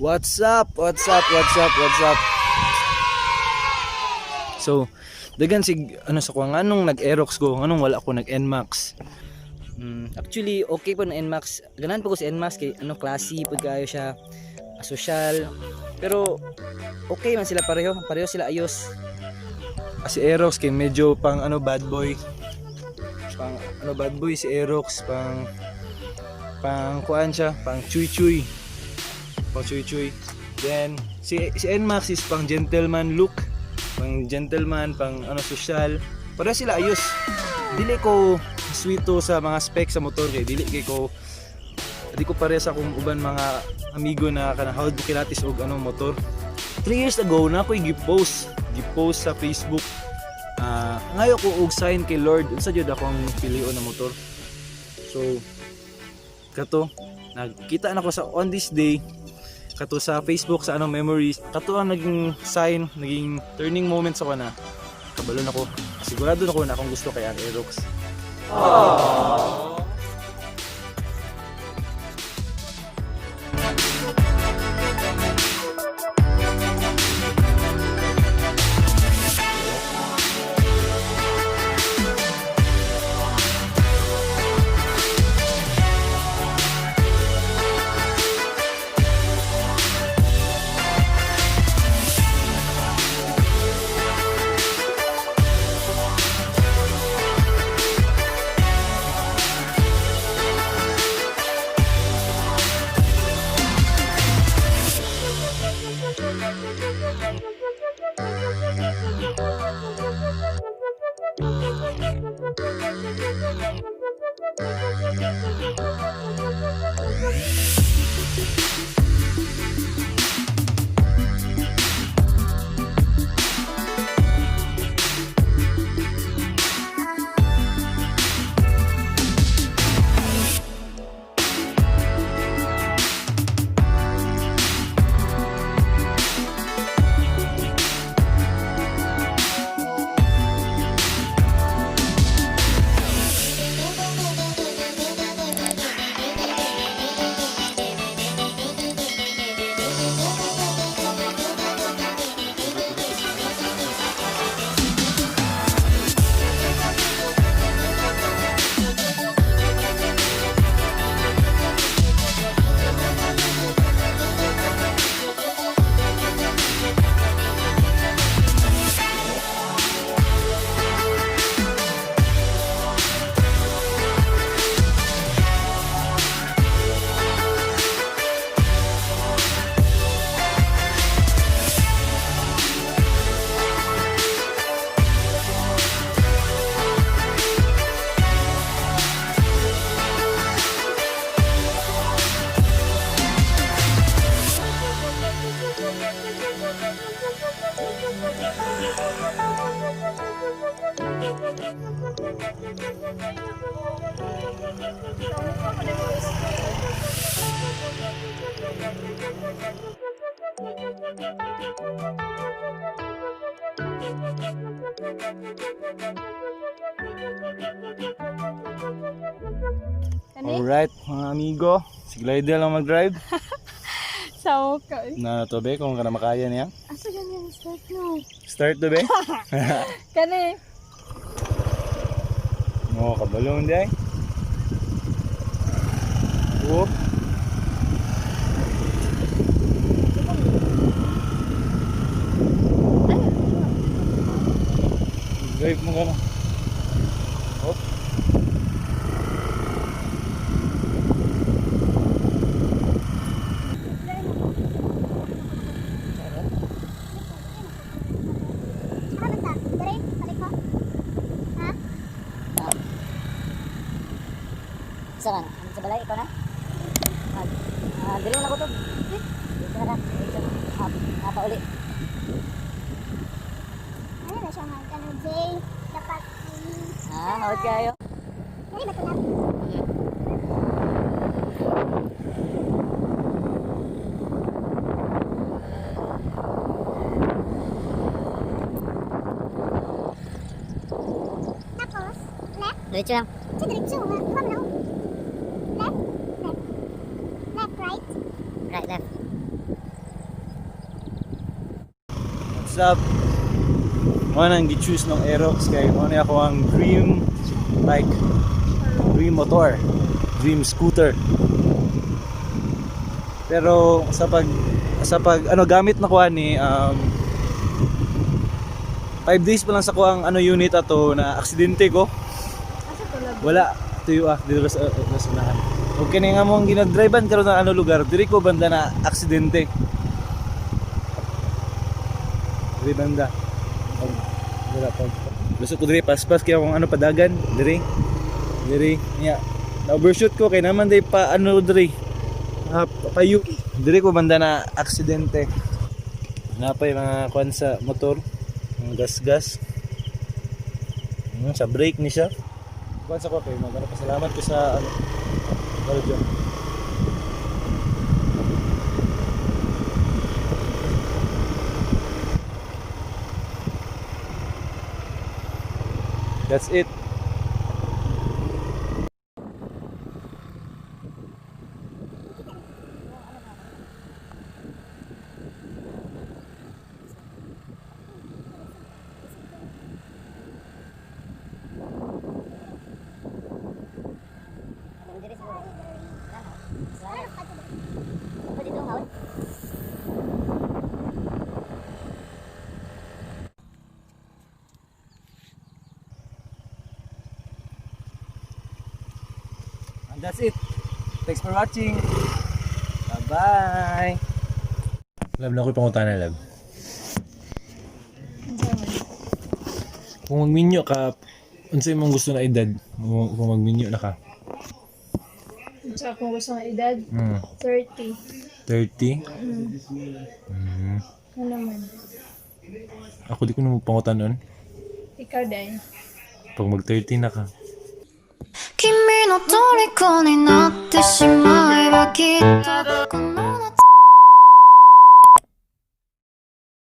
What's up? So, dagan sig ano sa ko nganong nag-Aerox ko, nganong wala ko nag-NMAX. Actually, okay po na NMAX. Ganahan po ko si NMAX kay ano classy pud kayo siya, social. Pero okay man sila pareho sila ayos. Si Aerox kay medyo pang ano bad boy. Pang ano bad boy si Aerox, pang kuan siya, pang chuy-chuy. Then si NMAX is pang gentleman look, pang gentleman, pang ano social. Para sila ayos. Dili ko sweeto sa mga specs sa motor kay dili ko pare sa akong uban mga amigo na kana hawd bukilatis og ano motor. 3 years ago na ako gi-post sa Facebook. Ngayo ko og sign kay Lord unsa jud akong pilion na motor. So kato nagkita na ko sa on this day kato sa Facebook sa anong memories, kato ang naging sign, naging turning moment sa kana. Kabalon ako, sigurado na ko na akong gusto kay Aerox. Aww. Alright, mga amigo. Si Glidel lang mag-drive. Sa ka. Na to be, kung ka na makaya niya. Asa ganyan start no? Start to be. Kani. Oo, kabalong di ay. Whoop. Drive mo ka na. Hop. Saan? Sa balay, ikaw na? Dili na ko to. Dito na lang. Pauli. Ano na siya mga ano, Jay? Dapat Hawad kayo. Ano ba ito na? Tapos, left? Diretso lang. Sa diretso, ha? Iba mo na ako. Left? Left. Left, right? Right, left. What's up? Mo nang gi-choose ng Aerox kay mo na ako ang dream bike, dream motor, dream scooter. Pero sa pag ano gamit na ko ni 5 days pa lang sa ko ang ano unit ato na aksidente ko. Asa to lab? Wala tuyo dito sa unahan. Okay na nga mo ang ginag-drivean karon ng ano lugar, diri ko banda na aksidente. Diri banda. Wala pa. Gusto ko diri paspas kaya kung ano padagan, diri. Diri niya. Na-overshoot ko kay naman day pa ano diri. Papayu. Diri ko banda na aksidente. Napay mga kwan sa motor, mga gas-gas. Sa brake ni siya. Kwan sa ko kay pasalamat ko sa ano. Valjo. That's it. Diri siguro. Pwede dito hawad. And that's it. Thanks for watching. Bye-bye. Love na ko pangutan na love. Kung magminyo ka, unsay mong gusto na edad? Kung magminyo na ka. Sa akong gusto nga edad, 30. 30? Ano naman? Ako di ko na pangutan nun. Ikaw din. Pag mag-30 na ka. 君の虜になってしまえばきっと